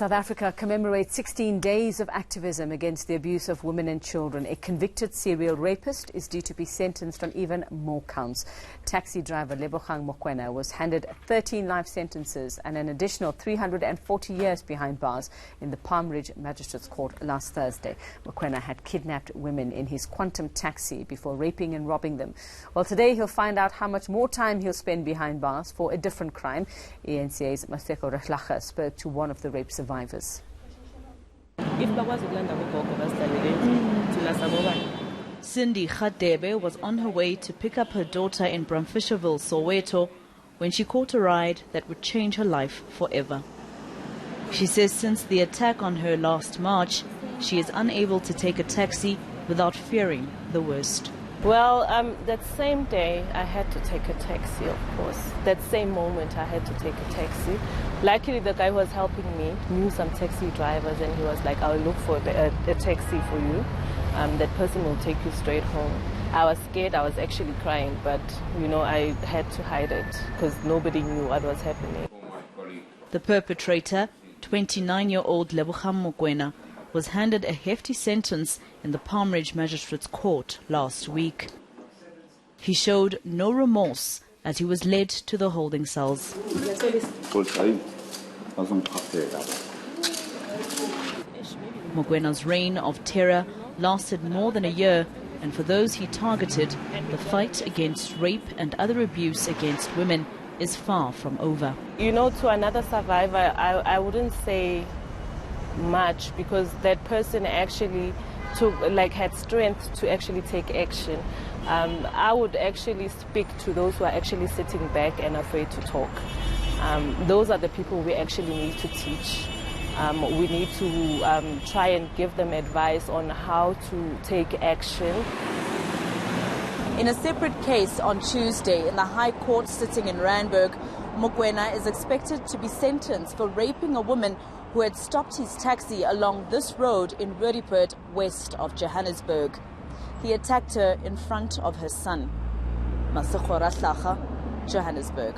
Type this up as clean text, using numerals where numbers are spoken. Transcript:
South Africa commemorates 16 days of activism against the abuse of women and children. A convicted serial rapist is due to be sentenced on even more counts. Taxi driver Lebogang Mokoena was handed 13 life sentences and an additional 340 years behind bars in the Palm Ridge Magistrate's Court last Thursday. Mokoena had kidnapped women in his quantum taxi before raping and robbing them. Well, today he'll find out how much more time he'll spend behind bars for a different crime. eNCA's Masego Rahlaga spoke to one of the rape survivors. Cindy Khadebe was on her way to pick up her daughter in Bramfisherville, Soweto, when she caught a ride that would change her life forever. She says since the attack on her last March, she is unable to take a taxi without fearing the worst. Well, that same day I had to take a taxi, of course. That same moment I had to take a taxi. Luckily, the guy who was helping me knew some taxi drivers, and he was like, I'll look for a taxi for you. That person will take you straight home. I was scared, I was actually crying, but, you know, I had to hide it because nobody knew what was happening. The perpetrator, 29-year-old Lebogang Mokoena, was handed a hefty sentence in the Palm Ridge Magistrate's Court last week. He showed no remorse as he was led to the holding cells. Mokoena's reign of terror lasted more than a year, and for those he targeted, the fight against rape and other abuse against women is far from over. You know, to another survivor, I wouldn't say much, because that person actually had strength to actually take action. I would actually speak to those who are actually sitting back and afraid to talk. Those are the people we actually need to teach. We need to try and give them advice on how to take action. In a separate case on Tuesday in the High Court sitting in Randburg, Mokoena is expected to be sentenced for raping a woman who had stopped his taxi along this road in Roodepoort, west of Johannesburg. He attacked her in front of her son. Masego Rahlaga, Johannesburg.